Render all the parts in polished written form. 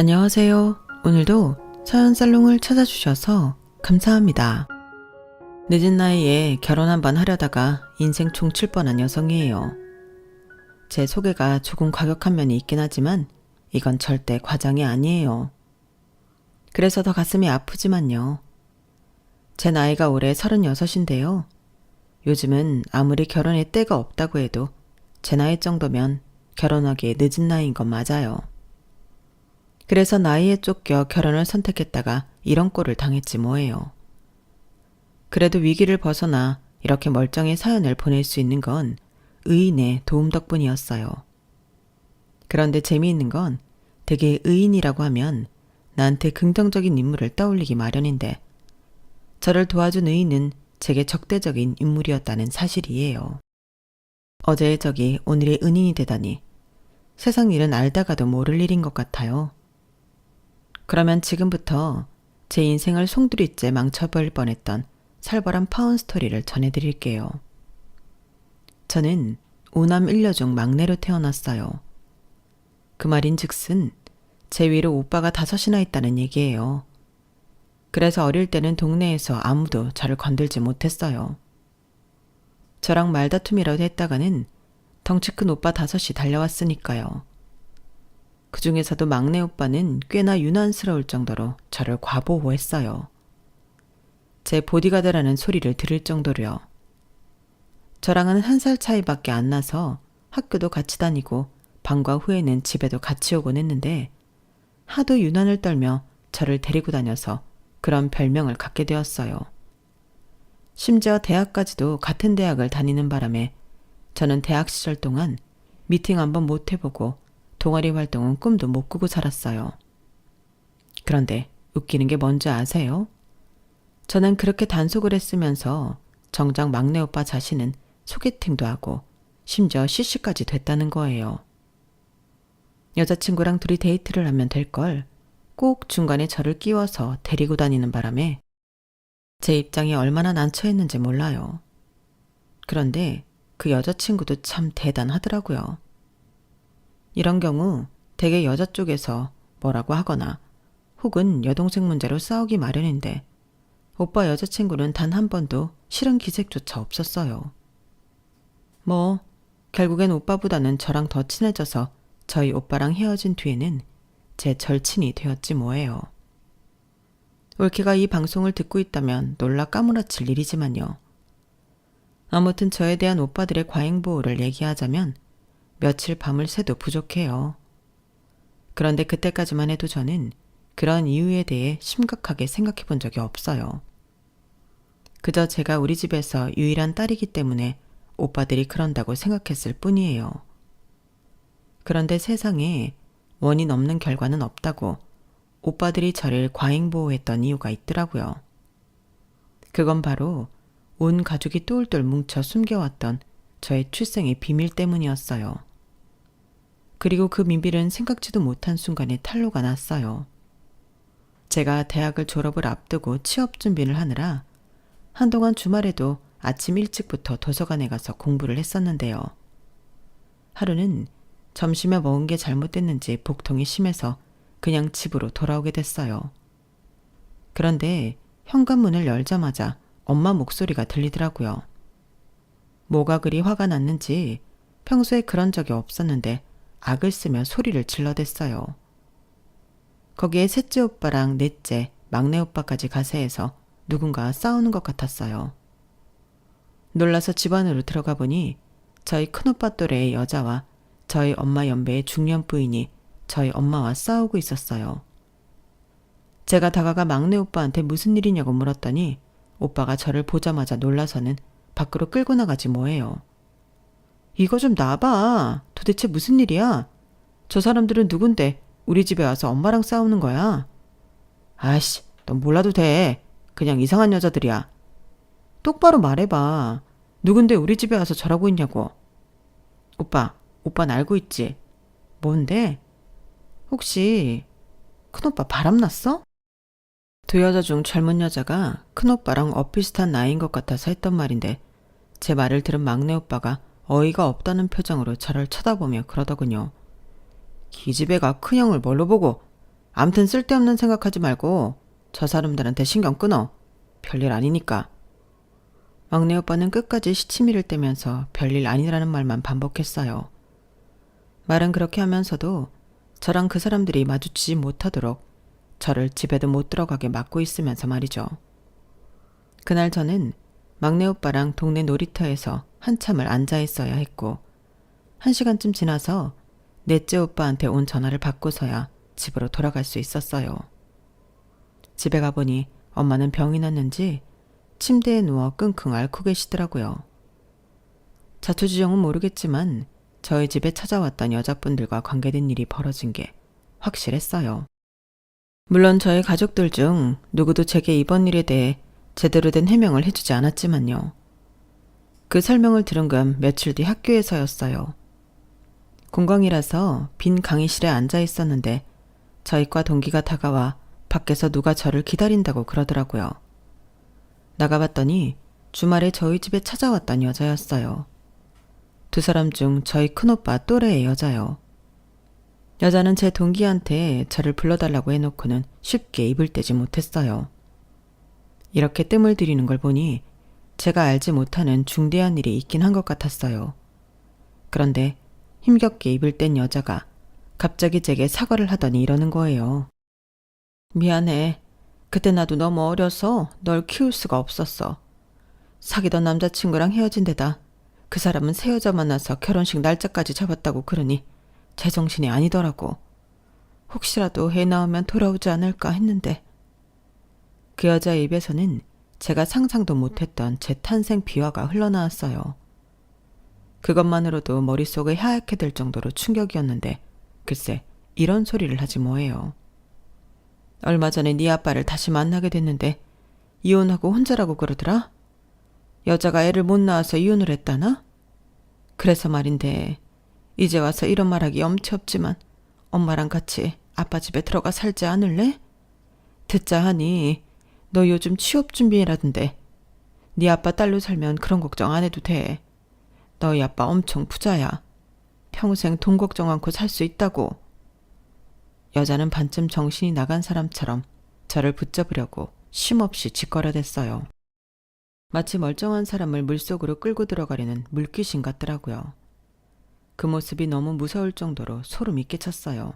안녕하세요. 오늘도 서연살롱을 찾아주셔서 감사합니다. 늦은 나이에 결혼 한번 하려다가 인생 종칠 뻔한 여성이에요. 제 소개가 조금 과격한 면이 있긴 하지만 이건 절대 과장이 아니에요. 그래서 더 가슴이 아프지만요. 제 나이가 올해 36인데요. 요즘은 아무리 결혼의 때가 없다고 해도 제 나이 정도면 결혼하기에 늦은 나이인 건 맞아요. 그래서 나이에 쫓겨 결혼을 선택했다가 이런 꼴을 당했지 뭐예요. 그래도 위기를 벗어나 이렇게 멀쩡히 사연을 보낼 수 있는 건 의인의 도움 덕분이었어요. 그런데 재미있는 건 되게 의인이라고 하면 나한테 긍정적인 인물을 떠올리기 마련인데 저를 도와준 의인은 제게 적대적인 인물이었다는 사실이에요. 어제의 적이 오늘의 은인이 되다니 세상 일은 알다가도 모를 일인 것 같아요. 그러면 지금부터 제 인생을 송두리째 망쳐버릴 뻔했던 살벌한 파운스토리를 전해드릴게요. 저는 5남 1녀 중 막내로 태어났어요. 그 말인즉슨 제 위로 오빠가 5이나 있다는 얘기예요. 그래서 어릴 때는 동네에서 아무도 저를 건들지 못했어요. 저랑 말다툼이라도 했다가는 덩치 큰 오빠 5이 달려왔으니까요. 그 중에서도 막내 오빠는 꽤나 유난스러울 정도로 저를 과보호했어요. 제 보디가드라는 소리를 들을 정도로요. 저랑은 1살 차이밖에 안 나서 학교도 같이 다니고 방과 후에는 집에도 같이 오곤 했는데 하도 유난을 떨며 저를 데리고 다녀서 그런 별명을 갖게 되었어요. 심지어 대학까지도 같은 대학을 다니는 바람에 저는 대학 시절 동안 미팅 한번 못 해보고 동아리 활동은 꿈도 못 꾸고 살았어요. 그런데 웃기는 게 뭔지 아세요? 저는 그렇게 단속을 했으면서 정작 막내 오빠 자신은 소개팅도 하고 심지어 CC까지 됐다는 거예요. 여자친구랑 둘이 데이트를 하면 될 걸 꼭 중간에 저를 끼워서 데리고 다니는 바람에 제 입장이 얼마나 난처했는지 몰라요. 그런데 그 여자친구도 참 대단하더라고요. 이런 경우 대개 여자 쪽에서 뭐라고 하거나 혹은 여동생 문제로 싸우기 마련인데 오빠 여자친구는 단 한 번도 싫은 기색조차 없었어요. 결국엔 오빠보다는 저랑 더 친해져서 저희 오빠랑 헤어진 뒤에는 제 절친이 되었지 뭐예요. 올케가 이 방송을 듣고 있다면 놀라 까무라칠 일이지만요. 아무튼 저에 대한 오빠들의 과잉보호를 얘기하자면 며칠 밤을 새도 부족해요. 그런데 그때까지만 해도 저는 그런 이유에 대해 심각하게 생각해 본 적이 없어요. 그저 제가 우리 집에서 유일한 딸이기 때문에 오빠들이 그런다고 생각했을 뿐이에요. 그런데 세상에 원인 없는 결과는 없다고 오빠들이 저를 과잉보호했던 이유가 있더라고요. 그건 바로 온 가족이 똘똘 뭉쳐 숨겨왔던 저의 출생의 비밀 때문이었어요. 그리고 그 비밀은 생각지도 못한 순간에 탄로가 났어요. 제가 대학을 졸업을 앞두고 취업 준비를 하느라 한동안 주말에도 아침 일찍부터 도서관에 가서 공부를 했었는데요. 하루는 점심에 먹은 게 잘못됐는지 복통이 심해서 그냥 집으로 돌아오게 됐어요. 그런데 현관문을 열자마자 엄마 목소리가 들리더라고요. 뭐가 그리 화가 났는지 평소에 그런 적이 없었는데 악을 쓰며 소리를 질러댔어요. 거기에 셋째 오빠랑 넷째, 막내 오빠까지 가세해서 누군가 싸우는 것 같았어요. 놀라서 집 안으로 들어가 보니 저희 큰오빠 또래의 여자와 저희 엄마 연배의 중년 부인이 저희 엄마와 싸우고 있었어요. 제가 다가가 막내 오빠한테 무슨 일이냐고 물었더니 오빠가 저를 보자마자 놀라서는 밖으로 끌고 나가지 뭐예요. 이거 좀 놔봐. 도대체 무슨 일이야? 저 사람들은 누군데 우리 집에 와서 엄마랑 싸우는 거야? 아이씨, 넌 몰라도 돼. 그냥 이상한 여자들이야. 똑바로 말해봐. 누군데 우리 집에 와서 저러고 있냐고. 오빠는 알고 있지? 뭔데? 혹시 큰오빠 바람났어? 두 여자 중 젊은 여자가 큰오빠랑 엇비슷한 나이인 것 같아서 했던 말인데 제 말을 들은 막내 오빠가 어이가 없다는 표정으로 저를 쳐다보며 그러더군요. 기집애가 큰형을 뭘로 보고 암튼 쓸데없는 생각하지 말고 저 사람들한테 신경 끊어. 별일 아니니까. 막내 오빠는 끝까지 시치미를 떼면서 별일 아니라는 말만 반복했어요. 말은 그렇게 하면서도 저랑 그 사람들이 마주치지 못하도록 저를 집에도 못 들어가게 막고 있으면서 말이죠. 그날 저는 막내 오빠랑 동네 놀이터에서 한참을 앉아 있어야 했고 1시간쯤 지나서 넷째 오빠한테 온 전화를 받고서야 집으로 돌아갈 수 있었어요. 집에 가보니 엄마는 병이 났는지 침대에 누워 끙끙 앓고 계시더라고요. 자초지종은 모르겠지만 저희 집에 찾아왔던 여자분들과 관계된 일이 벌어진 게 확실했어요. 물론 저희 가족들 중 누구도 제게 이번 일에 대해 제대로 된 해명을 해주지 않았지만요. 그 설명을 들은 건 며칠 뒤 학교에서였어요. 공강이라서 빈 강의실에 앉아 있었는데 저희 과 동기가 다가와 밖에서 누가 저를 기다린다고 그러더라고요. 나가봤더니 주말에 저희 집에 찾아왔던 여자였어요. 두 사람 중 저희 큰오빠 또래의 여자요. 여자는 제 동기한테 저를 불러달라고 해놓고는 쉽게 입을 떼지 못했어요. 이렇게 뜸을 들이는 걸 보니 제가 알지 못하는 중대한 일이 있긴 한 것 같았어요. 그런데 힘겹게 입을 뗀 여자가 갑자기 제게 사과를 하더니 이러는 거예요. 미안해. 그때 나도 너무 어려서 널 키울 수가 없었어. 사귀던 남자친구랑 헤어진 데다 그 사람은 새 여자 만나서 결혼식 날짜까지 잡았다고 그러니 제정신이 아니더라고. 혹시라도 애 낳으면 돌아오지 않을까 했는데. 그 여자의 입에서는 제가 상상도 못했던 제 탄생 비화가 흘러나왔어요. 그것만으로도 머릿속이 하얗게 될 정도로 충격이었는데 글쎄 이런 소리를 하지 뭐예요. 얼마 전에 네 아빠를 다시 만나게 됐는데 이혼하고 혼자라고 그러더라? 여자가 애를 못 낳아서 이혼을 했다나? 그래서 말인데 이제 와서 이런 말하기 엄치 없지만 엄마랑 같이 아빠 집에 들어가 살지 않을래? 듣자 하니 너 요즘 취업 준비라던데 네 아빠 딸로 살면 그런 걱정 안 해도 돼. 너희 아빠 엄청 부자야. 평생 돈 걱정 않고 살 수 있다고. 여자는 반쯤 정신이 나간 사람처럼 저를 붙잡으려고 쉼없이 짓거려댔어요. 마치 멀쩡한 사람을 물속으로 끌고 들어가려는 물귀신 같더라고요. 그 모습이 너무 무서울 정도로 소름이 끼쳤어요.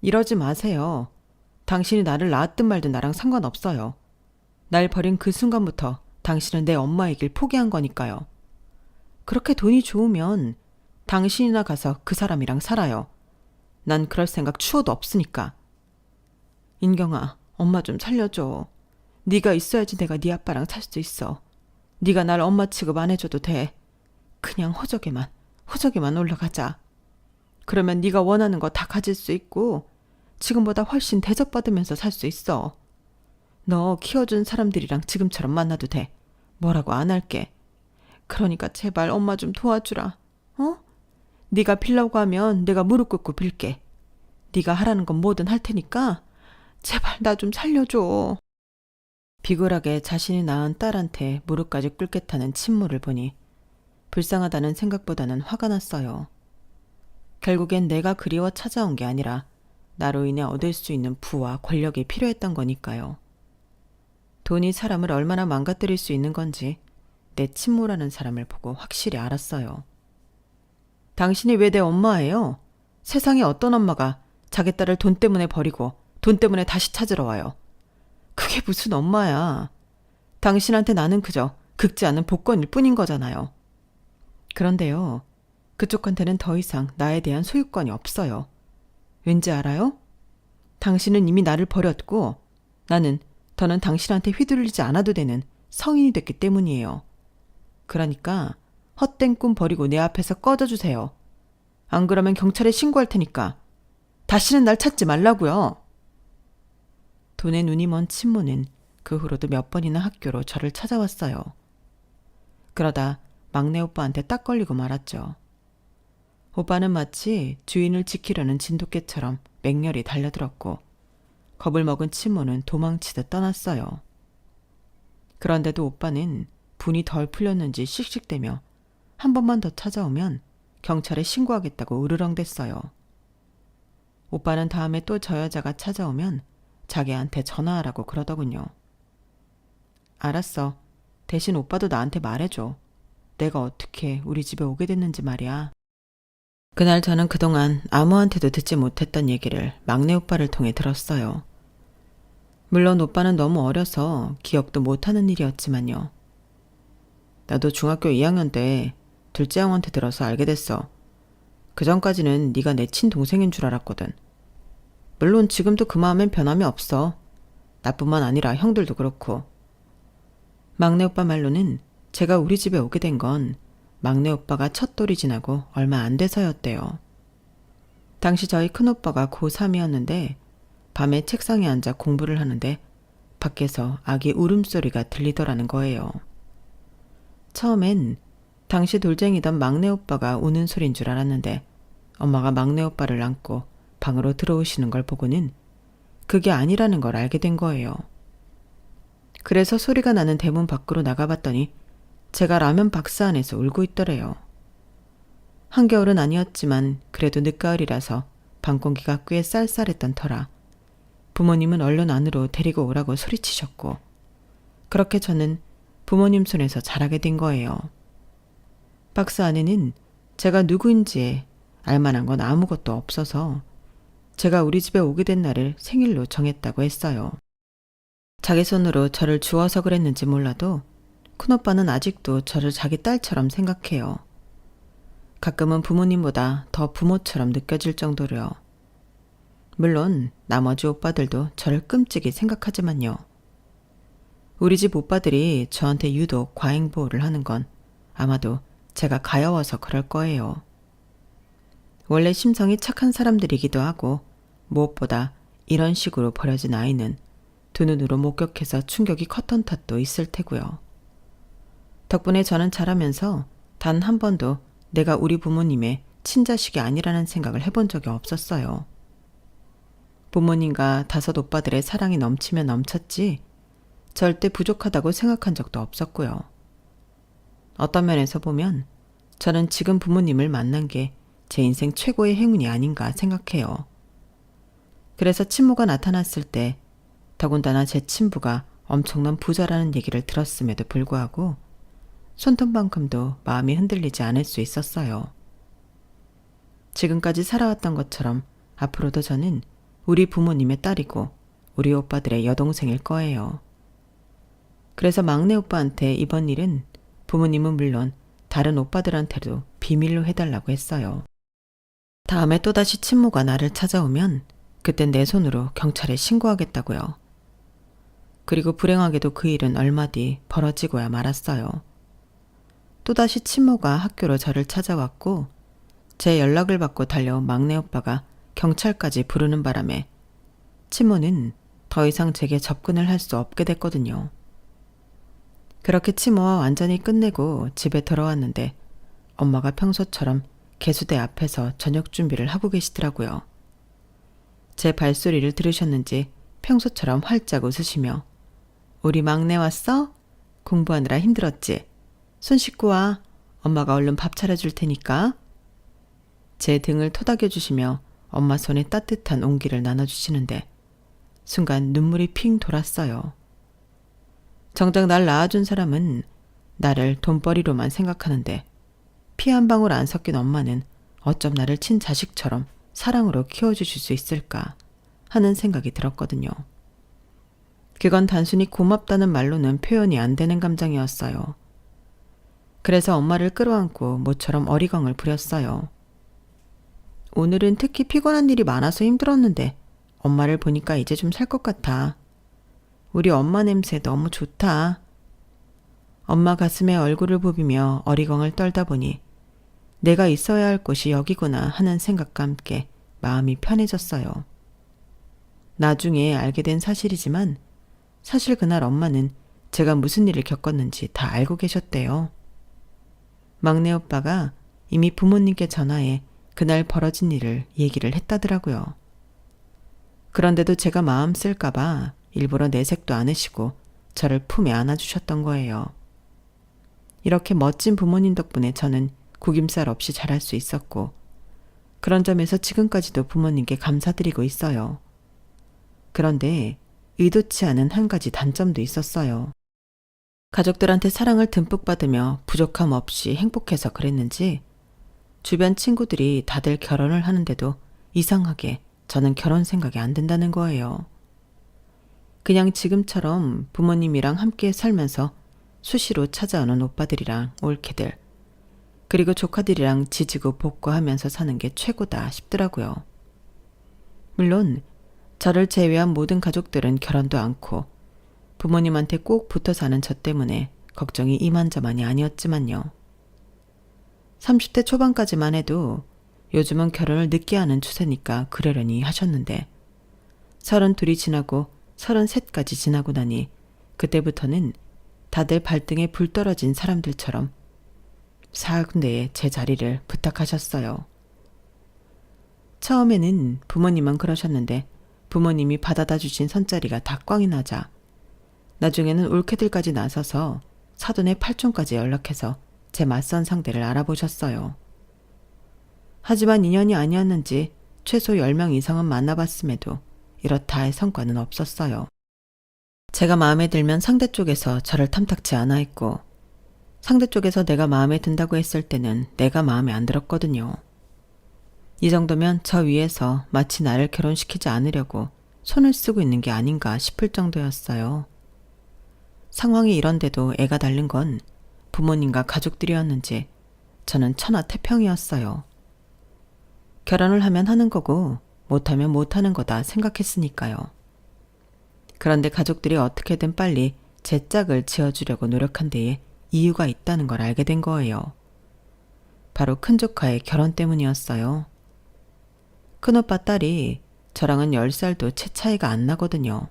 이러지 마세요. 당신이 나를 낳았든 말든 나랑 상관없어요. 날 버린 그 순간부터 당신은 내 엄마의 길 포기한 거니까요. 그렇게 돈이 좋으면 당신이나 가서 그 사람이랑 살아요. 난 그럴 생각 추워도 없으니까. 인경아, 엄마 좀 살려줘. 네가 있어야지 내가 네 아빠랑 살 수 있어. 네가 날 엄마 취급 안 해줘도 돼. 그냥 호적에만 올라가자. 그러면 네가 원하는 거 다 가질 수 있고 지금보다 훨씬 대접받으면서 살 수 있어. 너 키워준 사람들이랑 지금처럼 만나도 돼. 뭐라고 안 할게. 그러니까 제발 엄마 좀 도와주라. 어? 네가 빌라고 하면 내가 무릎 꿇고 빌게. 네가 하라는 건 뭐든 할 테니까 제발 나 좀 살려줘. 비굴하게 자신이 낳은 딸한테 무릎까지 꿇겠다는 친모를 보니 불쌍하다는 생각보다는 화가 났어요. 결국엔 내가 그리워 찾아온 게 아니라 나로 인해 얻을 수 있는 부와 권력이 필요했던 거니까요. 돈이 사람을 얼마나 망가뜨릴 수 있는 건지 내 친모라는 사람을 보고 확실히 알았어요. 당신이 왜 내 엄마예요? 세상에 어떤 엄마가 자기 딸을 돈 때문에 버리고 돈 때문에 다시 찾으러 와요. 그게 무슨 엄마야. 당신한테 나는 그저 긁지 않은 복권일 뿐인 거잖아요. 그런데요, 그쪽한테는 더 이상 나에 대한 소유권이 없어요. 왠지 알아요? 당신은 이미 나를 버렸고 나는 더는 당신한테 휘둘리지 않아도 되는 성인이 됐기 때문이에요. 그러니까 헛된 꿈 버리고 내 앞에서 꺼져주세요. 안 그러면 경찰에 신고할 테니까 다시는 날 찾지 말라고요. 돈에 눈이 먼 친모는 그 후로도 몇 번이나 학교로 저를 찾아왔어요. 그러다 막내 오빠한테 딱 걸리고 말았죠. 오빠는 마치 주인을 지키려는 진돗개처럼 맹렬히 달려들었고 겁을 먹은 친모는 도망치듯 떠났어요. 그런데도 오빠는 분이 덜 풀렸는지 씩씩대며 한 번만 더 찾아오면 경찰에 신고하겠다고 으르렁댔어요. 오빠는 다음에 또 저 여자가 찾아오면 자기한테 전화하라고 그러더군요. 알았어. 대신 오빠도 나한테 말해줘. 내가 어떻게 우리 집에 오게 됐는지 말이야. 그날 저는 그동안 아무한테도 듣지 못했던 얘기를 막내 오빠를 통해 들었어요. 물론 오빠는 너무 어려서 기억도 못하는 일이었지만요. 나도 중학교 2학년 때 둘째 형한테 들어서 알게 됐어. 그 전까지는 네가 내 친동생인 줄 알았거든. 물론 지금도 그 마음엔 변함이 없어. 나뿐만 아니라 형들도 그렇고. 막내 오빠 말로는 제가 우리 집에 오게 된 건 막내 오빠가 첫 돌이 지나고 얼마 안 돼서였대요. 당시 저희 큰오빠가 고3이었는데 밤에 책상에 앉아 공부를 하는데 밖에서 아기 울음소리가 들리더라는 거예요. 처음엔 당시 돌쟁이던 막내 오빠가 우는 소린 줄 알았는데 엄마가 막내 오빠를 안고 방으로 들어오시는 걸 보고는 그게 아니라는 걸 알게 된 거예요. 그래서 소리가 나는 대문 밖으로 나가봤더니 제가 라면 박스 안에서 울고 있더래요. 한겨울은 아니었지만 그래도 늦가을이라서 방 공기가 꽤 쌀쌀했던 터라 부모님은 얼른 안으로 데리고 오라고 소리치셨고 그렇게 저는 부모님 손에서 자라게 된 거예요. 박스 안에는 제가 누구인지 알만한 건 아무것도 없어서 제가 우리 집에 오게 된 날을 생일로 정했다고 했어요. 자기 손으로 저를 주워서 그랬는지 몰라도 큰오빠는 아직도 저를 자기 딸처럼 생각해요. 가끔은 부모님보다 더 부모처럼 느껴질 정도로요. 물론 나머지 오빠들도 저를 끔찍이 생각하지만요. 우리 집 오빠들이 저한테 유독 과잉보호를 하는 건 아마도 제가 가여워서 그럴 거예요. 원래 심성이 착한 사람들이기도 하고 무엇보다 이런 식으로 버려진 아이는 두 눈으로 목격해서 충격이 컸던 탓도 있을 테고요. 덕분에 저는 자라면서 단 한 번도 내가 우리 부모님의 친자식이 아니라는 생각을 해본 적이 없었어요. 부모님과 다섯 오빠들의 사랑이 넘치면 넘쳤지 절대 부족하다고 생각한 적도 없었고요. 어떤 면에서 보면 저는 지금 부모님을 만난 게 제 인생 최고의 행운이 아닌가 생각해요. 그래서 친모가 나타났을 때 더군다나 제 친부가 엄청난 부자라는 얘기를 들었음에도 불구하고 손톱만큼도 마음이 흔들리지 않을 수 있었어요. 지금까지 살아왔던 것처럼 앞으로도 저는 우리 부모님의 딸이고 우리 오빠들의 여동생일 거예요. 그래서 막내 오빠한테 이번 일은 부모님은 물론 다른 오빠들한테도 비밀로 해달라고 했어요. 다음에 또다시 친모가 나를 찾아오면 그땐 내 손으로 경찰에 신고하겠다고요. 그리고 불행하게도 그 일은 얼마 뒤 벌어지고야 말았어요. 또다시 친모가 학교로 저를 찾아왔고 제 연락을 받고 달려온 막내 오빠가 경찰까지 부르는 바람에 친모는 더 이상 제게 접근을 할 수 없게 됐거든요. 그렇게 친모와 완전히 끝내고 집에 돌아왔는데 엄마가 평소처럼 개수대 앞에서 저녁 준비를 하고 계시더라고요. 제 발소리를 들으셨는지 평소처럼 활짝 웃으시며 우리 막내 왔어? 공부하느라 힘들었지? 손 씻고 와. 엄마가 얼른 밥 차려줄 테니까. 제 등을 토닥여주시며 엄마 손에 따뜻한 온기를 나눠주시는데 순간 눈물이 핑 돌았어요. 정작 날 낳아준 사람은 나를 돈벌이로만 생각하는데 피 한 방울 안 섞인 엄마는 어쩜 나를 친자식처럼 사랑으로 키워주실 수 있을까 하는 생각이 들었거든요. 그건 단순히 고맙다는 말로는 표현이 안 되는 감정이었어요. 그래서 엄마를 끌어안고 모처럼 어리광을 부렸어요. 오늘은 특히 피곤한 일이 많아서 힘들었는데 엄마를 보니까 이제 좀 살 것 같아. 우리 엄마 냄새 너무 좋다. 엄마 가슴에 얼굴을 부비며 어리광을 떨다 보니 내가 있어야 할 곳이 여기구나 하는 생각과 함께 마음이 편해졌어요. 나중에 알게 된 사실이지만 사실 그날 엄마는 제가 무슨 일을 겪었는지 다 알고 계셨대요. 막내 오빠가 이미 부모님께 전화해 그날 벌어진 일을 얘기를 했다더라고요. 그런데도 제가 마음 쓸까봐 일부러 내색도 않으시고 저를 품에 안아주셨던 거예요. 이렇게 멋진 부모님 덕분에 저는 구김살 없이 자랄 수 있었고 그런 점에서 지금까지도 부모님께 감사드리고 있어요. 그런데 의도치 않은 한 가지 단점도 있었어요. 가족들한테 사랑을 듬뿍 받으며 부족함 없이 행복해서 그랬는지 주변 친구들이 다들 결혼을 하는데도 이상하게 저는 결혼 생각이 안 든다는 거예요. 그냥 지금처럼 부모님이랑 함께 살면서 수시로 찾아오는 오빠들이랑 올케들, 그리고 조카들이랑 지지고 볶고 하면서 사는 게 최고다 싶더라고요. 물론 저를 제외한 모든 가족들은 결혼도 않고 부모님한테 꼭 붙어 사는 저 때문에 걱정이 이만저만이 아니었지만요. 30대 초반까지만 해도 요즘은 결혼을 늦게 하는 추세니까 그러려니 하셨는데 32이 지나고 33까지 지나고 나니 그때부터는 다들 발등에 불 떨어진 사람들처럼 사근대에 제 자리를 부탁하셨어요. 처음에는 부모님만 그러셨는데 부모님이 받아다 주신 선자리가 다 꽝이 나자 나중에는 올케들까지 나서서 사돈의 팔촌까지 연락해서 제 맞선 상대를 알아보셨어요. 하지만 인연이 아니었는지 최소 10명 이상은 만나봤음에도 이렇다 할 성과는 없었어요. 제가 마음에 들면 상대 쪽에서 저를 탐탁치 않아 했고 상대 쪽에서 내가 마음에 든다고 했을 때는 내가 마음에 안 들었거든요. 이 정도면 저 위에서 마치 나를 결혼시키지 않으려고 손을 쓰고 있는 게 아닌가 싶을 정도였어요. 상황이 이런데도 애가 달린 건 부모님과 가족들이었는지 저는 천하태평이었어요. 결혼을 하면 하는 거고 못하면 못하는 거다 생각했으니까요. 그런데 가족들이 어떻게든 빨리 제 짝을 지어주려고 노력한 데에 이유가 있다는 걸 알게 된 거예요. 바로 큰조카의 결혼 때문이었어요. 큰오빠 딸이 저랑은 10살도 채 차이가 안 나거든요.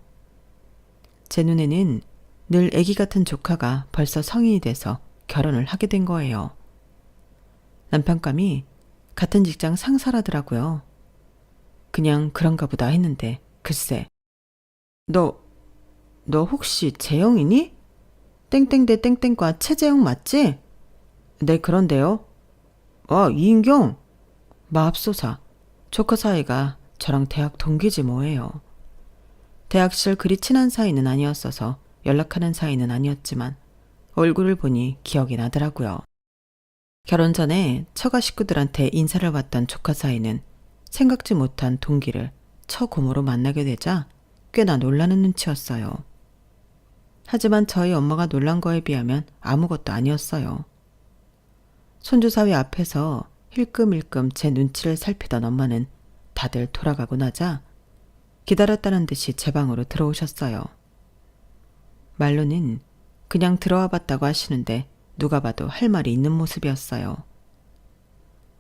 제 눈에는 늘 애기 같은 조카가 벌써 성인이 돼서 결혼을 하게 된 거예요. 남편감이 같은 직장 상사라더라고요. 그냥 그런가 보다 했는데 글쎄. 너 혹시 재영이니? 땡땡대 땡땡과 최재영 맞지? 네, 그런데요. 이인경. 마압소사. 조카 사이가 저랑 대학 동기지 뭐예요. 대학 시절 그리 친한 사이는 아니었어서 연락하는 사이는 아니었지만 얼굴을 보니 기억이 나더라고요. 결혼 전에 처가 식구들한테 인사를 받던 조카 사이는 생각지 못한 동기를 처고모로 만나게 되자 꽤나 놀라는 눈치였어요. 하지만 저희 엄마가 놀란 거에 비하면 아무것도 아니었어요. 손주사위 앞에서 힐끔힐끔 제 눈치를 살피던 엄마는 다들 돌아가고 나자 기다렸다는 듯이 제 방으로 들어오셨어요. 말로는 그냥 들어와 봤다고 하시는데 누가 봐도 할 말이 있는 모습이었어요.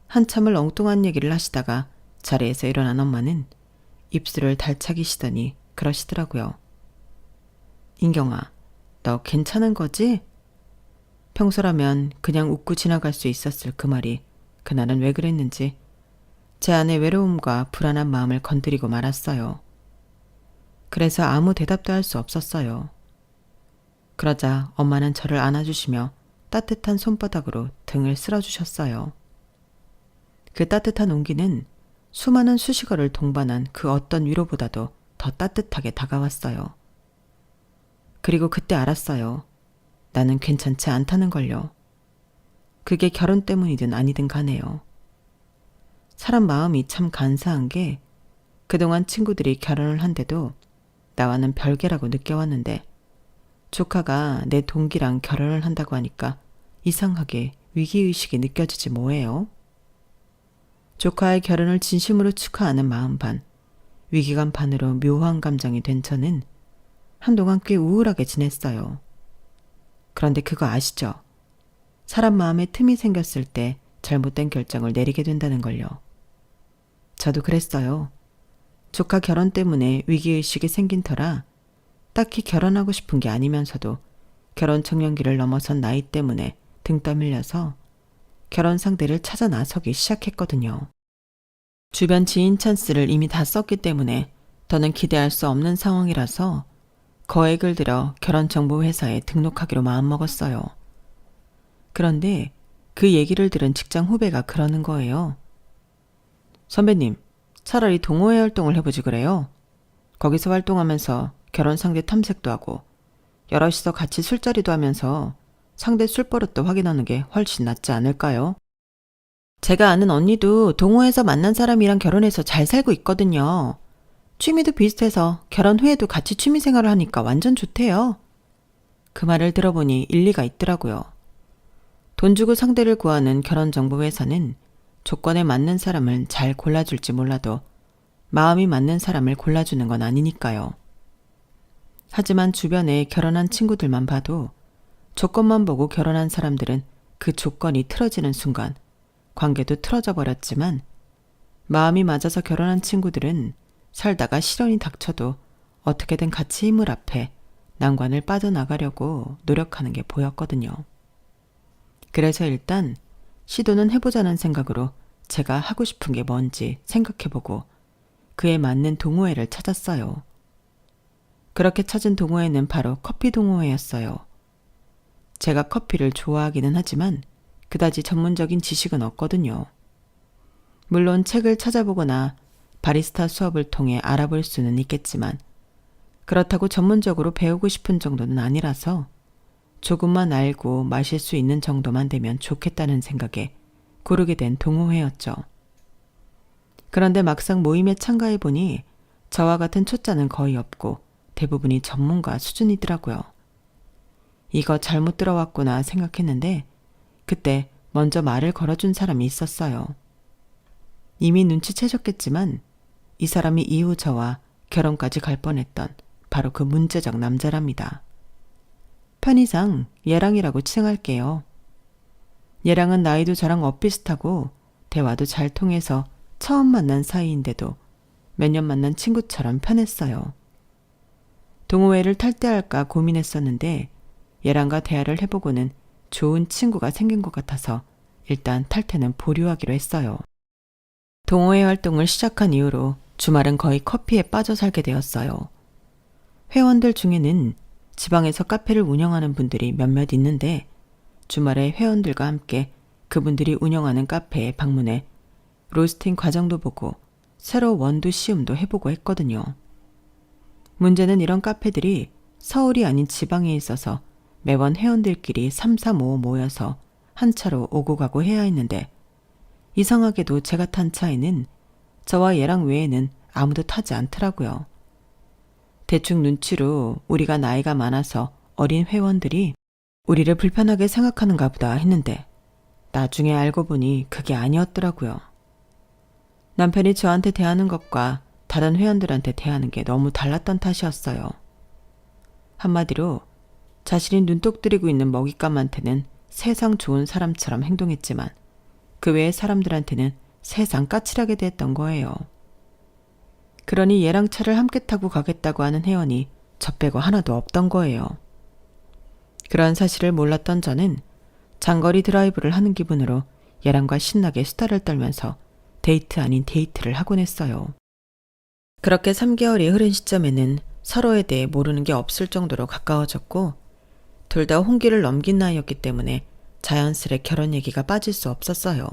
한참을 엉뚱한 얘기를 하시다가 자리에서 일어난 엄마는 입술을 달차기시더니 그러시더라고요. 인경아, 너 괜찮은 거지? 평소라면 그냥 웃고 지나갈 수 있었을 그 말이 그날은 왜 그랬는지 제 안의 외로움과 불안한 마음을 건드리고 말았어요. 그래서 아무 대답도 할 수 없었어요. 그러자 엄마는 저를 안아주시며 따뜻한 손바닥으로 등을 쓸어주셨어요. 그 따뜻한 온기는 수많은 수식어를 동반한 그 어떤 위로보다도 더 따뜻하게 다가왔어요. 그리고 그때 알았어요. 나는 괜찮지 않다는 걸요. 그게 결혼 때문이든 아니든 가네요. 사람 마음이 참 간사한 게 그동안 친구들이 결혼을 한데도 나와는 별개라고 느껴왔는데 조카가 내 동기랑 결혼을 한다고 하니까 이상하게 위기의식이 느껴지지 뭐예요. 조카의 결혼을 진심으로 축하하는 마음 반, 위기감 반으로 묘한 감정이 된 저는 한동안 꽤 우울하게 지냈어요. 그런데 그거 아시죠? 사람 마음에 틈이 생겼을 때 잘못된 결정을 내리게 된다는 걸요. 저도 그랬어요. 조카 결혼 때문에 위기의식이 생긴 터라 딱히 결혼하고 싶은 게 아니면서도 결혼 청년기를 넘어선 나이 때문에 등 떠밀려서 결혼 상대를 찾아 나서기 시작했거든요. 주변 지인 찬스를 이미 다 썼기 때문에 더는 기대할 수 없는 상황이라서 거액을 들여 결혼정보회사에 등록하기로 마음먹었어요. 그런데 그 얘기를 들은 직장 후배가 그러는 거예요. 선배님, 차라리 동호회 활동을 해보지 그래요? 거기서 활동하면서 결혼 상대 탐색도 하고 여럿이서 같이 술자리도 하면서 상대 술버릇도 확인하는 게 훨씬 낫지 않을까요? 제가 아는 언니도 동호회에서 만난 사람이랑 결혼해서 잘 살고 있거든요. 취미도 비슷해서 결혼 후에도 같이 취미 생활을 하니까 완전 좋대요. 그 말을 들어보니 일리가 있더라고요. 돈 주고 상대를 구하는 결혼정보회사는 조건에 맞는 사람을 잘 골라줄지 몰라도 마음이 맞는 사람을 골라주는 건 아니니까요. 하지만 주변에 결혼한 친구들만 봐도 조건만 보고 결혼한 사람들은 그 조건이 틀어지는 순간 관계도 틀어져 버렸지만 마음이 맞아서 결혼한 친구들은 살다가 시련이 닥쳐도 어떻게든 같이 힘을 합해 난관을 빠져나가려고 노력하는 게 보였거든요. 그래서 일단 시도는 해보자는 생각으로 제가 하고 싶은 게 뭔지 생각해보고 그에 맞는 동호회를 찾았어요. 그렇게 찾은 동호회는 바로 커피 동호회였어요. 제가 커피를 좋아하기는 하지만 그다지 전문적인 지식은 없거든요. 물론 책을 찾아보거나 바리스타 수업을 통해 알아볼 수는 있겠지만 그렇다고 전문적으로 배우고 싶은 정도는 아니라서 조금만 알고 마실 수 있는 정도만 되면 좋겠다는 생각에 고르게 된 동호회였죠. 그런데 막상 모임에 참가해보니 저와 같은 초짜는 거의 없고 대부분이 전문가 수준이더라고요. 이거 잘못 들어왔구나 생각했는데 그때 먼저 말을 걸어준 사람이 있었어요. 이미 눈치채셨겠지만 이 사람이 이후 저와 결혼까지 갈 뻔했던 바로 그 문제적 남자랍니다. 편의상 예랑이라고 칭할게요. 예랑은 나이도 저랑 엇비슷하고 대화도 잘 통해서 처음 만난 사이인데도 몇 년 만난 친구처럼 편했어요. 동호회를 탈퇴할까 고민했었는데 예랑과 대화를 해보고는 좋은 친구가 생긴 것 같아서 일단 탈퇴는 보류하기로 했어요. 동호회 활동을 시작한 이후로 주말은 거의 커피에 빠져 살게 되었어요. 회원들 중에는 지방에서 카페를 운영하는 분들이 몇몇 있는데 주말에 회원들과 함께 그분들이 운영하는 카페에 방문해 로스팅 과정도 보고 새로 원두 시음도 해보고 했거든요. 문제는 이런 카페들이 서울이 아닌 지방에 있어서 매번 회원들끼리 3, 4, 5 모여서 한 차로 오고 가고 해야 했는데 이상하게도 제가 탄 차에는 저와 얘랑 외에는 아무도 타지 않더라고요. 대충 눈치로 우리가 나이가 많아서 어린 회원들이 우리를 불편하게 생각하는가 보다 했는데 나중에 알고 보니 그게 아니었더라고요. 남편이 저한테 대하는 것과 다른 회원들한테 대하는 게 너무 달랐던 탓이었어요. 한마디로 자신이 눈독 들이고 있는 먹잇감한테는 세상 좋은 사람처럼 행동했지만 그 외의 사람들한테는 세상 까칠하게 대했던 거예요. 그러니 얘랑 차를 함께 타고 가겠다고 하는 회원이 저 빼고 하나도 없던 거예요. 그런 사실을 몰랐던 저는 장거리 드라이브를 하는 기분으로 얘랑과 신나게 수다를 떨면서 데이트 아닌 데이트를 하곤 했어요. 그렇게 3개월이 흐른 시점에는 서로에 대해 모르는 게 없을 정도로 가까워졌고 둘 다 홍기를 넘긴 나이였기 때문에 자연스레 결혼 얘기가 빠질 수 없었어요.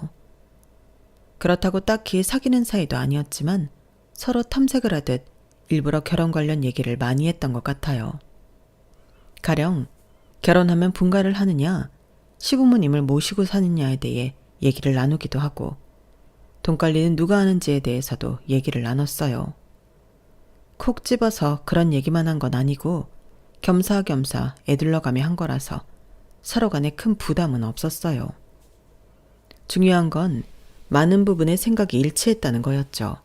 그렇다고 딱히 사귀는 사이도 아니었지만 서로 탐색을 하듯 일부러 결혼 관련 얘기를 많이 했던 것 같아요. 가령 결혼하면 분가를 하느냐, 시부모님을 모시고 사느냐에 대해 얘기를 나누기도 하고 돈관리는 누가 하는지에 대해서도 얘기를 나눴어요. 콕 집어서 그런 얘기만 한 건 아니고 겸사겸사 애들러가며 한 거라서 서로 간에 큰 부담은 없었어요. 중요한 건 많은 부분의 생각이 일치했다는 거였죠.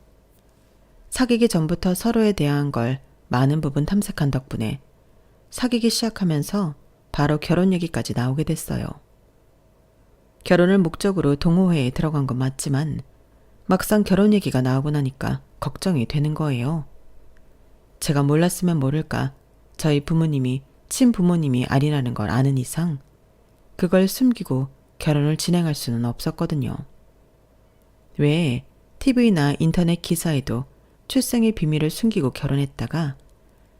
사귀기 전부터 서로에 대한 걸 많은 부분 탐색한 덕분에 사귀기 시작하면서 바로 결혼 얘기까지 나오게 됐어요. 결혼을 목적으로 동호회에 들어간 건 맞지만 막상 결혼 얘기가 나오고 나니까 걱정이 되는 거예요. 제가 몰랐으면 모를까 저희 부모님이 친부모님이 아니라는 걸 아는 이상 그걸 숨기고 결혼을 진행할 수는 없었거든요. 왜 TV나 인터넷 기사에도 출생의 비밀을 숨기고 결혼했다가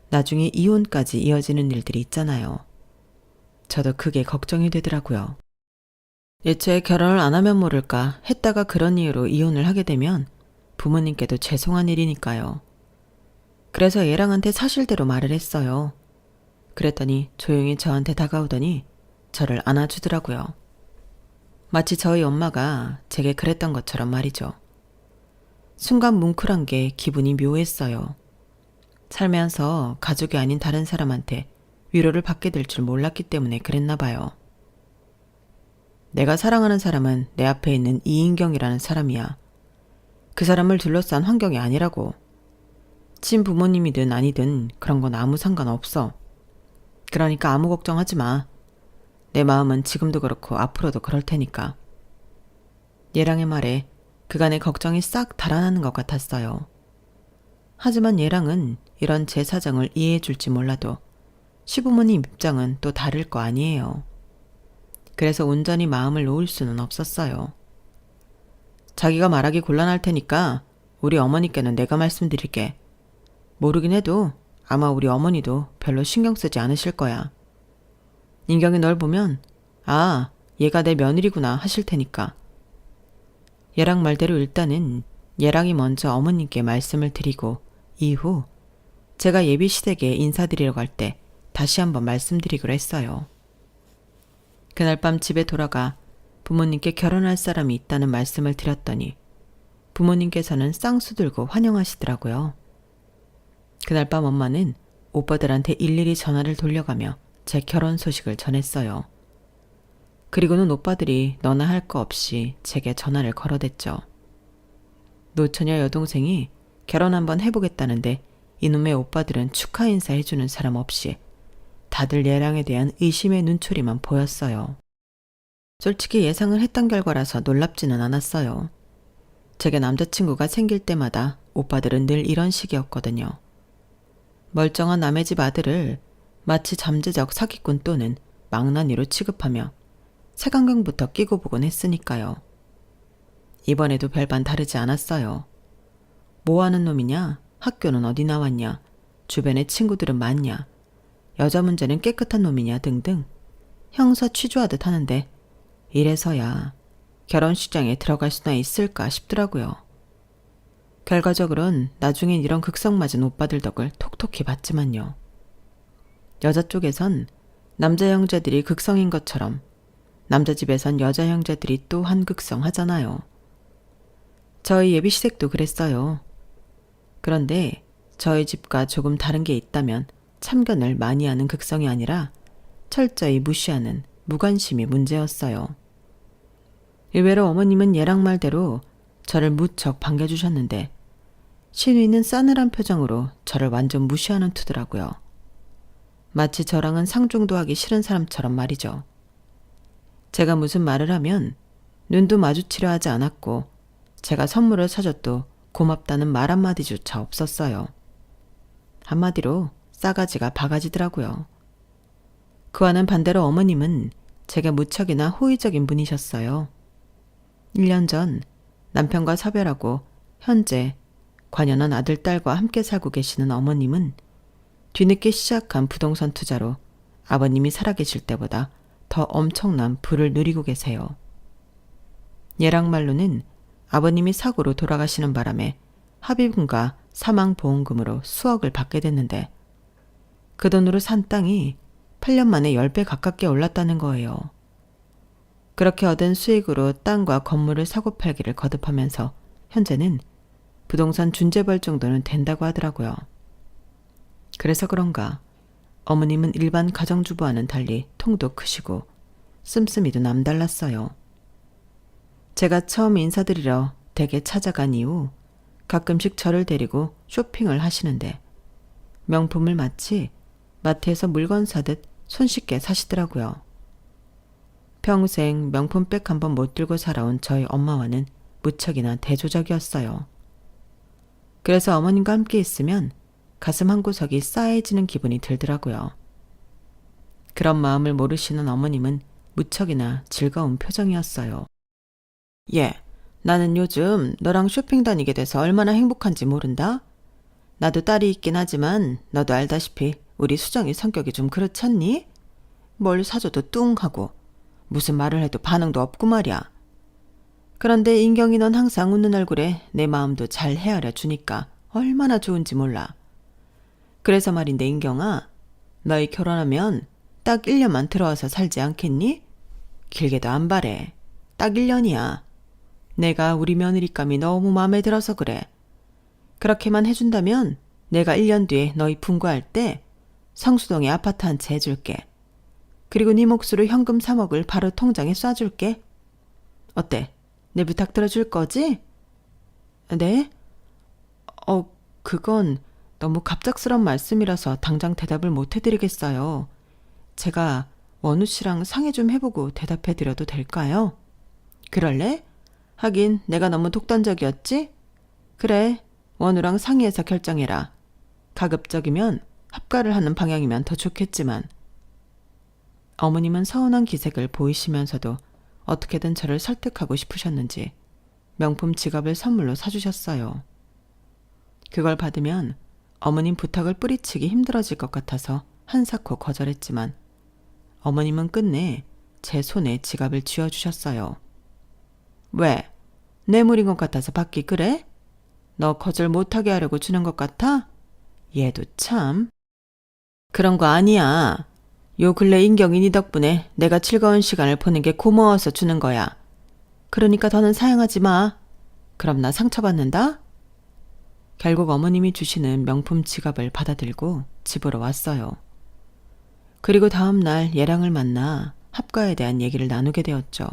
나중에 이혼까지 이어지는 일들이 있잖아요. 저도 그게 걱정이 되더라고요. 애초에 결혼을 안 하면 모를까 했다가 그런 이유로 이혼을 하게 되면 부모님께도 죄송한 일이니까요. 그래서 얘랑한테 사실대로 말을 했어요. 그랬더니 조용히 저한테 다가오더니 저를 안아주더라고요. 마치 저희 엄마가 제게 그랬던 것처럼 말이죠. 순간 뭉클한 게 기분이 묘했어요. 살면서 가족이 아닌 다른 사람한테 위로를 받게 될 줄 몰랐기 때문에 그랬나 봐요. 내가 사랑하는 사람은 내 앞에 있는 이인경이라는 사람이야. 그 사람을 둘러싼 환경이 아니라고. 친부모님이든 아니든 그런 건 아무 상관없어. 그러니까 아무 걱정하지 마. 내 마음은 지금도 그렇고 앞으로도 그럴 테니까. 얘랑의 말에 그간의 걱정이 싹 달아나는 것 같았어요. 하지만 얘랑은 이런 제 사정을 이해해 줄지 몰라도 시부모님 입장은 또 다를 거 아니에요. 그래서 온전히 마음을 놓을 수는 없었어요. 자기가 말하기 곤란할 테니까 우리 어머니께는 내가 말씀드릴게. 모르긴 해도 아마 우리 어머니도 별로 신경 쓰지 않으실 거야. 인경이 널 보면 아, 얘가 내 며느리구나 하실 테니까. 얘랑 말대로 일단은 얘랑이 먼저 어머님께 말씀을 드리고 이후 제가 예비시댁에 인사드리러 갈 때 다시 한번 말씀드리기로 했어요. 그날 밤 집에 돌아가 부모님께 결혼할 사람이 있다는 말씀을 드렸더니 부모님께서는 쌍수 들고 환영하시더라고요. 그날 밤 엄마는 오빠들한테 일일이 전화를 돌려가며 제 결혼 소식을 전했어요. 그리고는 오빠들이 너나 할 거 없이 제게 전화를 걸어댔죠. 노처녀 여동생이 결혼 한번 해보겠다는데 이놈의 오빠들은 축하 인사 해주는 사람 없이 다들 얘랑에 대한 의심의 눈초리만 보였어요. 솔직히 예상을 했던 결과라서 놀랍지는 않았어요. 제게 남자친구가 생길 때마다 오빠들은 늘 이런 식이었거든요. 멀쩡한 남의 집 아들을 마치 잠재적 사기꾼 또는 망나니로 취급하며 색안경부터 끼고 보곤 했으니까요. 이번에도 별반 다르지 않았어요. 뭐 하는 놈이냐? 학교는 어디 나왔냐? 주변에 친구들은 많냐? 여자 문제는 깨끗한 놈이냐? 등등 형사 취조하듯 하는데 이래서야 결혼식장에 들어갈 수나 있을까 싶더라고요. 결과적으로는 나중엔 이런 극성맞은 오빠들 덕을 톡톡히 봤지만요. 여자 쪽에선 남자 형제들이 극성인 것처럼 남자 집에선 여자 형제들이 또 한극성하잖아요. 저희 예비시댁도 그랬어요. 그런데 저희 집과 조금 다른 게 있다면 참견을 많이 하는 극성이 아니라 철저히 무시하는 무관심이 문제였어요. 의외로 어머님은 얘랑 말대로 저를 무척 반겨주셨는데 신우이는 싸늘한 표정으로 저를 완전 무시하는 투더라고요. 마치 저랑은 상종도 하기 싫은 사람처럼 말이죠. 제가 무슨 말을 하면 눈도 마주치려 하지 않았고 제가 선물을 사줘도 고맙다는 말 한마디조차 없었어요. 한마디로 싸가지가 바가지더라고요. 그와는 반대로 어머님은 제게 무척이나 호의적인 분이셨어요. 1년 전 남편과 사별하고 현재 관연한 아들, 딸과 함께 살고 계시는 어머님은 뒤늦게 시작한 부동산 투자로 아버님이 살아계실 때보다 더 엄청난 부를 누리고 계세요. 얘랑 말로는 아버님이 사고로 돌아가시는 바람에 합의금과 사망보험금으로 수억을 받게 됐는데 그 돈으로 산 땅이 8년 만에 10배 가깝게 올랐다는 거예요. 그렇게 얻은 수익으로 땅과 건물을 사고팔기를 거듭하면서 현재는 부동산 준재벌 정도는 된다고 하더라고요. 그래서 그런가 어머님은 일반 가정주부와는 달리 통도 크시고 씀씀이도 남달랐어요. 제가 처음 인사드리러 댁에 찾아간 이후 가끔씩 저를 데리고 쇼핑을 하시는데 명품을 마치 마트에서 물건 사듯 손쉽게 사시더라고요. 평생 명품백 한 번 못 들고 살아온 저희 엄마와는 무척이나 대조적이었어요. 그래서 어머님과 함께 있으면 가슴 한구석이 싸해지는 기분이 들더라고요. 그런 마음을 모르시는 어머님은 무척이나 즐거운 표정이었어요. 예, 나는 요즘 너랑 쇼핑 다니게 돼서 얼마나 행복한지 모른다? 나도 딸이 있긴 하지만 너도 알다시피 우리 수정이 성격이 좀 그렇지 않니? 뭘 사줘도 뚱하고 무슨 말을 해도 반응도 없고 말이야. 그런데 인경이 넌 항상 웃는 얼굴에 내 마음도 잘 헤아려 주니까 얼마나 좋은지 몰라. 그래서 말인데 인경아, 너희 결혼하면 딱 1년만 들어와서 살지 않겠니? 길게도 안 바래. 딱 1년이야. 내가 우리 며느리감이 너무 마음에 들어서 그래. 그렇게만 해준다면 내가 1년 뒤에 너희 분가할 때 성수동에 아파트 한 채 해줄게. 그리고 네 몫으로 현금 3억을 바로 통장에 쏴줄게. 어때? 내 부탁 들어줄 거지? 네? 그건 너무 갑작스러운 말씀이라서 당장 대답을 못 해드리겠어요. 제가 원우 씨랑 상의 좀 해보고 대답해드려도 될까요? 그럴래? 하긴 내가 너무 독단적이었지? 그래, 원우랑 상의해서 결정해라. 가급적이면 합가를 하는 방향이면 더 좋겠지만. 어머님은 서운한 기색을 보이시면서도 어떻게든 저를 설득하고 싶으셨는지 명품 지갑을 선물로 사주셨어요. 그걸 받으면 어머님 부탁을 뿌리치기 힘들어질 것 같아서 한사코 거절했지만 어머님은 끝내 제 손에 지갑을 쥐어주셨어요. 왜? 뇌물인 것 같아서 받기 그래? 너 거절 못하게 하려고 주는 것 같아? 얘도 참. 그런 거 아니야. 요 근래 인경이 네 덕분에 내가 즐거운 시간을 보낸 게 고마워서 주는 거야. 그러니까 더는 사양하지 마. 그럼 나 상처받는다? 결국 어머님이 주시는 명품 지갑을 받아들고 집으로 왔어요. 그리고 다음 날 얘랑을 만나 합가에 대한 얘기를 나누게 되었죠.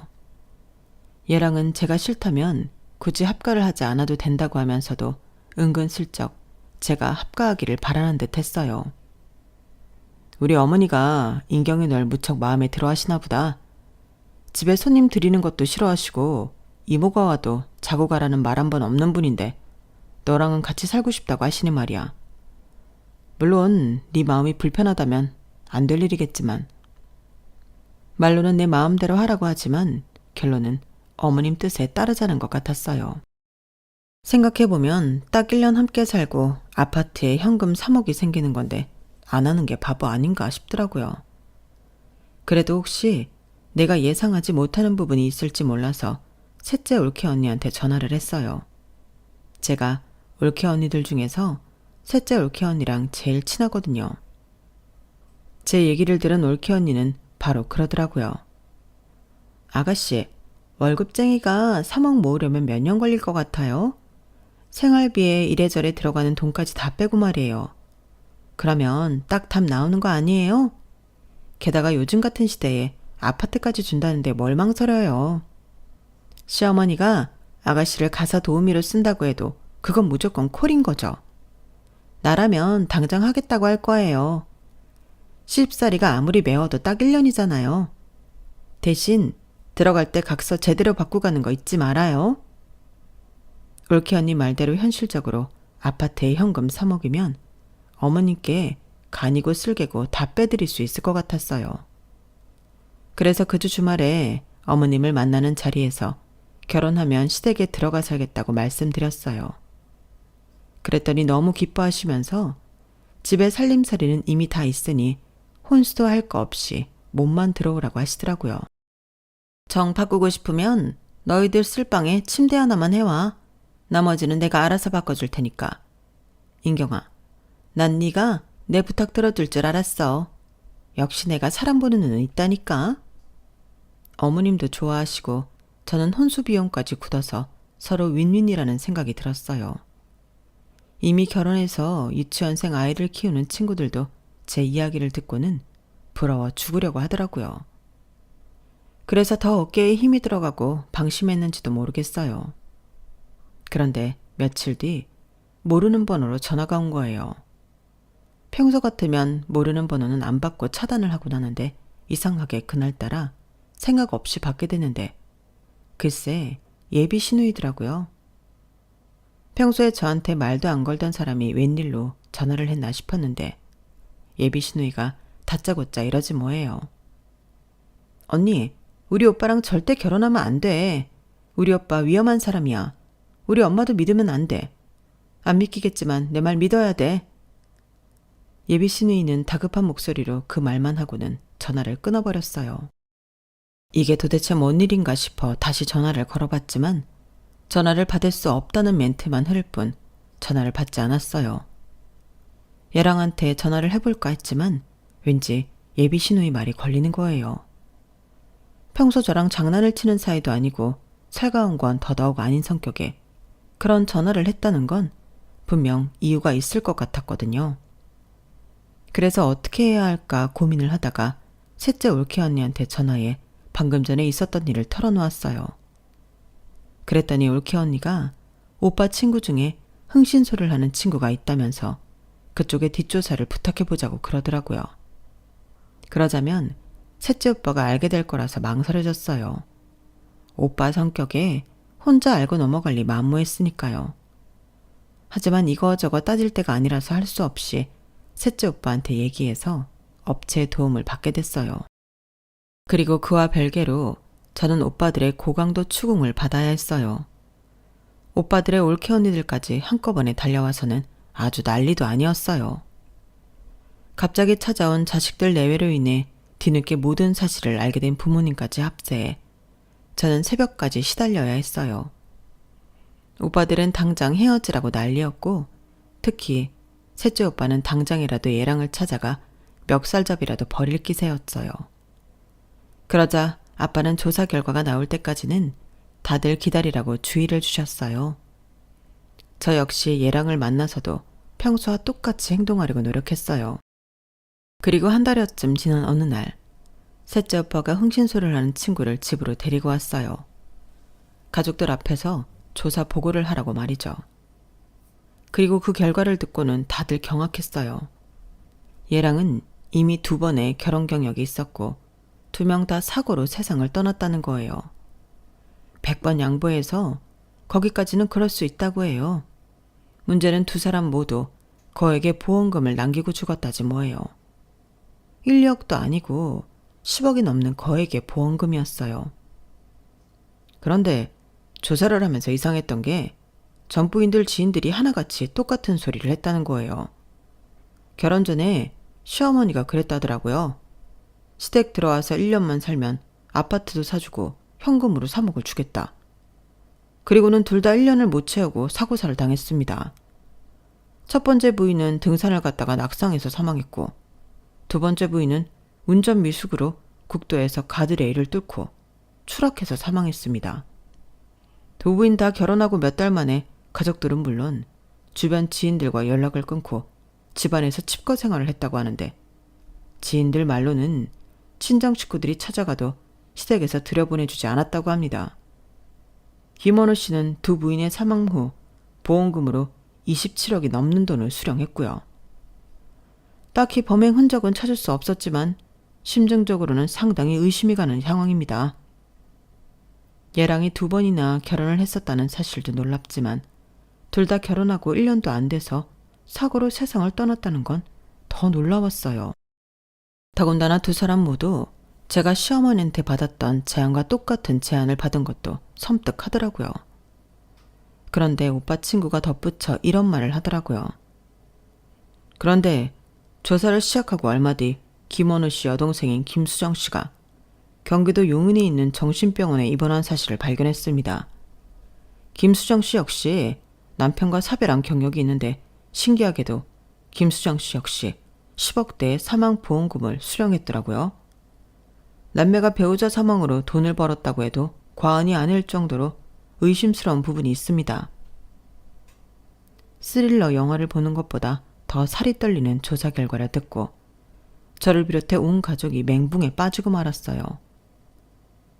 얘랑은 제가 싫다면 굳이 합가를 하지 않아도 된다고 하면서도 은근슬쩍 제가 합가하기를 바라는 듯 했어요. 우리 어머니가 인경이 널 무척 마음에 들어 하시나 보다. 집에 손님 들이는 것도 싫어하시고 이모가 와도 자고 가라는 말 한 번 없는 분인데 너랑은 같이 살고 싶다고 하시니 말이야. 물론 네 마음이 불편하다면 안 될 일이겠지만. 말로는 내 마음대로 하라고 하지만 결론은 어머님 뜻에 따르자는 것 같았어요. 생각해보면 딱 1년 함께 살고 아파트에 현금 3억이 생기는 건데 안 하는 게 바보 아닌가 싶더라고요. 그래도 혹시 내가 예상하지 못하는 부분이 있을지 몰라서 셋째 올케 언니한테 전화를 했어요. 제가 올케 언니들 중에서 셋째 올케 언니랑 제일 친하거든요. 제 얘기를 들은 올케 언니는 바로 그러더라고요. 아가씨, 월급쟁이가 3억 모으려면 몇 년 걸릴 것 같아요? 생활비에 이래저래 들어가는 돈까지 다 빼고 말이에요. 그러면 딱 답 나오는 거 아니에요? 게다가 요즘 같은 시대에 아파트까지 준다는데 뭘 망설여요. 시어머니가 아가씨를 가사 도우미로 쓴다고 해도 그건 무조건 콜인 거죠. 나라면 당장 하겠다고 할 거예요. 시집살이가 아무리 매워도 딱 1년이잖아요. 대신 들어갈 때 각서 제대로 받고 가는 거 잊지 말아요. 올케 언니 말대로 현실적으로 아파트에 현금 3억이면 어머님께 간이고 쓸개고 다 빼드릴 수 있을 것 같았어요. 그래서 그 주 주말에 어머님을 만나는 자리에서 결혼하면 시댁에 들어가 살겠다고 말씀드렸어요. 그랬더니 너무 기뻐하시면서 집에 살림살이는 이미 다 있으니 혼수도 할 거 없이 몸만 들어오라고 하시더라고요. 정 바꾸고 싶으면 너희들 쓸 방에 침대 하나만 해와. 나머지는 내가 알아서 바꿔줄 테니까. 인경아, 난 네가 내 부탁 들어줄 줄 알았어. 역시 내가 사람 보는 눈은 있다니까. 어머님도 좋아하시고 저는 혼수 비용까지 굳어서 서로 윈윈이라는 생각이 들었어요. 이미 결혼해서 유치원생 아이를 키우는 친구들도 제 이야기를 듣고는 부러워 죽으려고 하더라고요. 그래서 더 어깨에 힘이 들어가고 방심했는지도 모르겠어요. 그런데 며칠 뒤 모르는 번호로 전화가 온 거예요. 평소 같으면 모르는 번호는 안 받고 차단을 하고 나는데 이상하게 그날따라 생각 없이 받게 되는데 글쎄 예비 신우이더라고요. 평소에 저한테 말도 안 걸던 사람이 웬일로 전화를 했나 싶었는데 예비 신우이가 다짜고짜 이러지 뭐예요. 언니, 우리 오빠랑 절대 결혼하면 안 돼. 우리 오빠 위험한 사람이야. 우리 엄마도 믿으면 안 돼. 안 믿기겠지만 내 말 믿어야 돼. 예비 신우이는 다급한 목소리로 그 말만 하고는 전화를 끊어버렸어요. 이게 도대체 뭔 일인가 싶어 다시 전화를 걸어봤지만 전화를 받을 수 없다는 멘트만 흐를 뿐 전화를 받지 않았어요. 얘랑한테 전화를 해볼까 했지만 왠지 예비 신우의 말이 걸리는 거예요. 평소 저랑 장난을 치는 사이도 아니고 살가운 건 더더욱 아닌 성격에 그런 전화를 했다는 건 분명 이유가 있을 것 같았거든요. 그래서 어떻게 해야 할까 고민을 하다가 셋째 올케 언니한테 전화해 방금 전에 있었던 일을 털어놓았어요. 그랬더니 올케 언니가 오빠 친구 중에 흥신소를 하는 친구가 있다면서 그쪽에 뒷조사를 부탁해보자고 그러더라고요. 그러자면 셋째 오빠가 알게 될 거라서 망설여졌어요. 오빠 성격에 혼자 알고 넘어갈 리 만무했으니까요. 하지만 이거저거 따질 때가 아니라서 할 수 없이 셋째 오빠한테 얘기해서 업체의 도움을 받게 됐어요. 그리고 그와 별개로 저는 오빠들의 고강도 추궁을 받아야 했어요. 오빠들의 올케 언니들까지 한꺼번에 달려와서는 아주 난리도 아니었어요. 갑자기 찾아온 자식들 내외로 인해 뒤늦게 모든 사실을 알게 된 부모님까지 합세해 저는 새벽까지 시달려야 했어요. 오빠들은 당장 헤어지라고 난리였고 특히 셋째 오빠는 당장이라도 얘랑을 찾아가 멱살잡이라도 버릴 기세였어요. 그러자 아빠는 조사 결과가 나올 때까지는 다들 기다리라고 주의를 주셨어요. 저 역시 얘랑을 만나서도 평소와 똑같이 행동하려고 노력했어요. 그리고 한 달여쯤 지난 어느 날 셋째 오빠가 흥신소를 하는 친구를 집으로 데리고 왔어요. 가족들 앞에서 조사 보고를 하라고 말이죠. 그리고 그 결과를 듣고는 다들 경악했어요. 얘랑은 이미 2번의 결혼 경력이 있었고 2명 다 사고로 세상을 떠났다는 거예요. 100번 양보해서 거기까지는 그럴 수 있다고 해요. 문제는 2사람 모두 거액의 보험금을 남기고 죽었다지 뭐예요. 1억도 아니고 10억이 넘는 거액의 보험금이었어요. 그런데 조사를 하면서 이상했던 게 전부인들 지인들이 하나같이 똑같은 소리를 했다는 거예요. 결혼 전에 시어머니가 그랬다더라고요. 시댁 들어와서 1년만 살면 아파트도 사주고 현금으로 3억을 주겠다. 그리고는 둘 다 1년을 못 채우고 사고사를 당했습니다. 첫 번째 부인은 등산을 갔다가 낙상해서 사망했고 2번째 부인은 운전 미숙으로 국도에서 가드레일을 뚫고 추락해서 사망했습니다. 2부인 다 결혼하고 몇 달 만에 가족들은 물론 주변 지인들과 연락을 끊고 집안에서 칩거 생활을 했다고 하는데 지인들 말로는 친정 식구들이 찾아가도 시댁에서 들여보내주지 않았다고 합니다. 김원호 씨는 2부인의 사망 후 보험금으로 27억이 넘는 돈을 수령했고요. 딱히 범행 흔적은 찾을 수 없었지만 심정적으로는 상당히 의심이 가는 상황입니다. 얘랑이 2번이나 결혼을 했었다는 사실도 놀랍지만 둘 다 결혼하고 1년도 안 돼서 사고로 세상을 떠났다는 건 더 놀라웠어요. 더군다나 2사람 모두 제가 시어머니한테 받았던 제안과 똑같은 제안을 받은 것도 섬뜩하더라고요. 그런데 오빠 친구가 덧붙여 이런 말을 하더라고요. 그런데 조사를 시작하고 얼마 뒤 김원우 씨 여동생인 김수정 씨가 경기도 용인에 있는 정신병원에 입원한 사실을 발견했습니다. 김수정 씨 역시 남편과 사별한 경력이 있는데 신기하게도 김수정 씨 역시 10억대의 사망보험금을 수령했더라고요. 남매가 배우자 사망으로 돈을 벌었다고 해도 과언이 아닐 정도로 의심스러운 부분이 있습니다. 스릴러 영화를 보는 것보다 더 살이 떨리는 조사 결과를 듣고 저를 비롯해 온 가족이 멘붕에 빠지고 말았어요.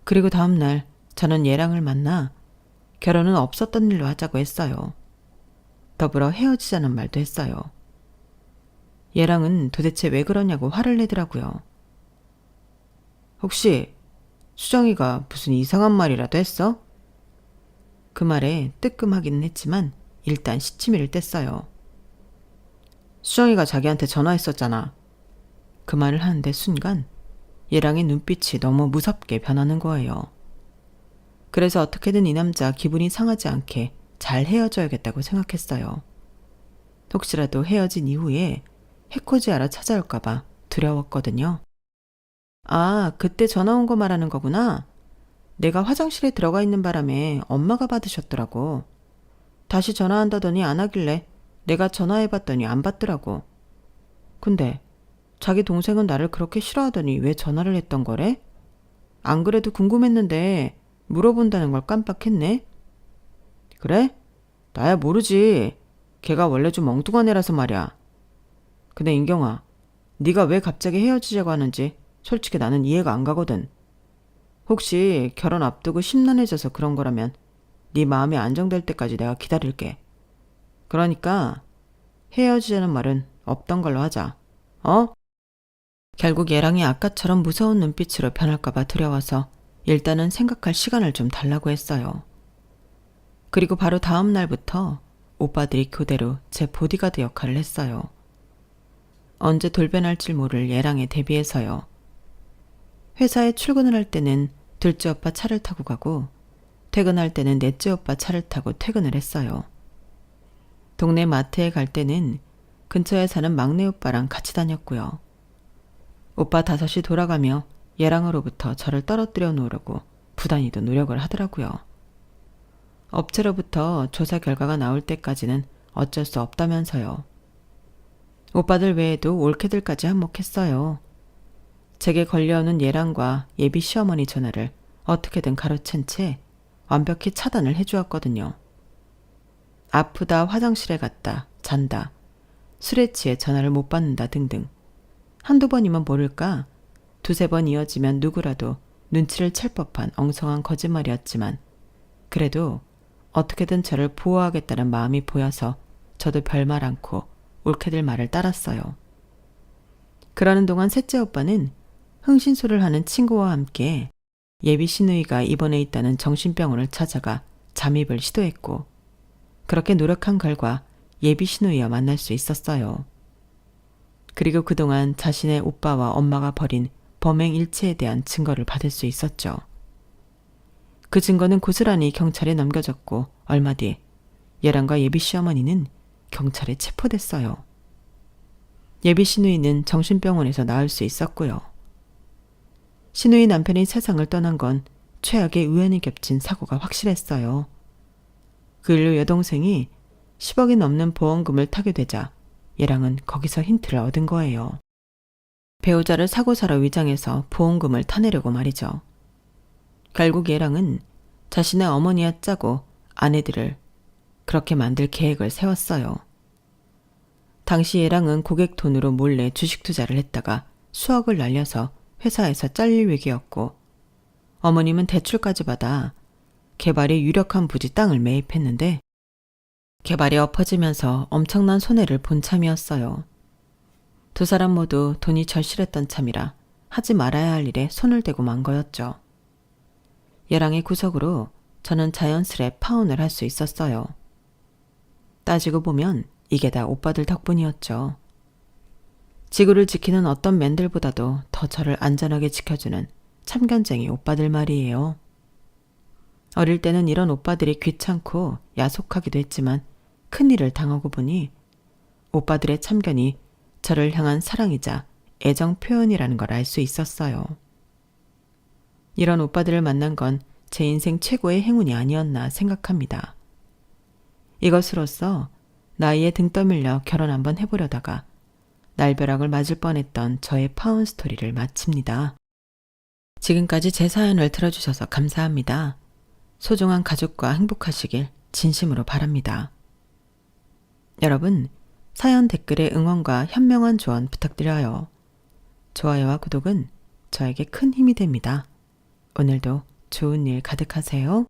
그리고 다음날 저는 얘랑을 만나 결혼은 없었던 일로 하자고 했어요. 더불어 헤어지자는 말도 했어요. 얘랑은 도대체 왜 그러냐고 화를 내더라고요. 혹시 수정이가 무슨 이상한 말이라도 했어? 그 말에 뜨끔하기는 했지만 일단 시치미를 뗐어요. 수정이가 자기한테 전화했었잖아. 그 말을 하는데 순간 얘랑의 눈빛이 너무 무섭게 변하는 거예요. 그래서 어떻게든 이 남자 기분이 상하지 않게 잘 헤어져야겠다고 생각했어요. 혹시라도 헤어진 이후에 해코지하러 찾아올까봐 두려웠거든요. 아, 그때 전화 온 거 말하는 거구나. 내가 화장실에 들어가 있는 바람에 엄마가 받으셨더라고. 다시 전화한다더니 안 하길래 내가 전화해봤더니 안 받더라고. 근데 자기 동생은 나를 그렇게 싫어하더니 왜 전화를 했던 거래? 안 그래도 궁금했는데 물어본다는 걸 깜빡했네. 그래? 나야 모르지. 걔가 원래 좀 엉뚱한 애라서 말이야. 근데 인경아, 네가 왜 갑자기 헤어지자고 하는지 솔직히 나는 이해가 안 가거든. 혹시 결혼 앞두고 심란해져서 그런 거라면 네 마음이 안정될 때까지 내가 기다릴게. 그러니까 헤어지자는 말은 없던 걸로 하자. 어? 결국 얘랑이 아까처럼 무서운 눈빛으로 변할까봐 두려워서 일단은 생각할 시간을 좀 달라고 했어요. 그리고 바로 다음 날부터 오빠들이 교대로 제 보디가드 역할을 했어요. 언제 돌변할지 모를 얘랑에 대비해서요. 회사에 출근을 할 때는 둘째 오빠 차를 타고 가고 퇴근할 때는 넷째 오빠 차를 타고 퇴근을 했어요. 동네 마트에 갈 때는 근처에 사는 막내 오빠랑 같이 다녔고요. 오빠 5이 돌아가며 얘랑으로부터 저를 떨어뜨려 놓으려고 부단히도 노력을 하더라고요. 업체로부터 조사 결과가 나올 때까지는 어쩔 수 없다면서요. 오빠들 외에도 올케들까지 한몫했어요. 제게 걸려오는 얘랑과 예비 시어머니 전화를 어떻게든 가로챈 채 완벽히 차단을 해주었거든요. 아프다, 화장실에 갔다, 잔다, 술에 취해 전화를 못 받는다 등등. 한두 번이면 모를까 2~3번 이어지면 누구라도 눈치를 챌 법한 엉성한 거짓말이었지만 그래도 어떻게든 저를 보호하겠다는 마음이 보여서 저도 별말 않고 올케들 말을 따랐어요. 그러는 동안 셋째 오빠는 흥신소를 하는 친구와 함께 예비 시누이가 입원해 있다는 정신병원을 찾아가 잠입을 시도했고 그렇게 노력한 결과 예비 시누이와 만날 수 있었어요. 그리고 그동안 자신의 오빠와 엄마가 벌인 범행 일체에 대한 증거를 받을 수 있었죠. 그 증거는 고스란히 경찰에 넘겨졌고 얼마 뒤 얘랑과 예비 시어머니는 경찰에 체포됐어요. 예비 시누이는 정신병원에서 나을 수 있었고요. 시누이 남편이 세상을 떠난 건 최악의 우연이 겹친 사고가 확실했어요. 그 일로 여동생이 10억이 넘는 보험금을 타게 되자 얘랑은 거기서 힌트를 얻은 거예요. 배우자를 사고사로 위장해서 보험금을 타내려고 말이죠. 결국 얘랑은 자신의 어머니와 짜고 아내들을 그렇게 만들 계획을 세웠어요. 당시 얘랑은 고객 돈으로 몰래 주식 투자를 했다가 수억을 날려서 회사에서 잘릴 위기였고 어머님은 대출까지 받아 개발이 유력한 부지 땅을 매입했는데 개발이 엎어지면서 엄청난 손해를 본 참이었어요. 두 사람 모두 돈이 절실했던 참이라 하지 말아야 할 일에 손을 대고 만 거였죠. 얘랑의 구석으로 저는 자연스레 파혼을 할 수 있었어요. 따지고 보면 이게 다 오빠들 덕분이었죠. 지구를 지키는 어떤 맨들보다도 더 저를 안전하게 지켜주는 참견쟁이 오빠들 말이에요. 어릴 때는 이런 오빠들이 귀찮고 야속하기도 했지만 큰일을 당하고 보니 오빠들의 참견이 저를 향한 사랑이자 애정 표현이라는 걸 알 수 있었어요. 이런 오빠들을 만난 건 제 인생 최고의 행운이 아니었나 생각합니다. 이것으로써 나이에 등 떠밀려 결혼 한번 해보려다가 날벼락을 맞을 뻔했던 저의 파운 스토리를 마칩니다. 지금까지 제 사연을 들어주셔서 감사합니다. 소중한 가족과 행복하시길 진심으로 바랍니다. 여러분, 사연 댓글에 응원과 현명한 조언 부탁드려요. 좋아요와 구독은 저에게 큰 힘이 됩니다. 오늘도 좋은 일 가득하세요.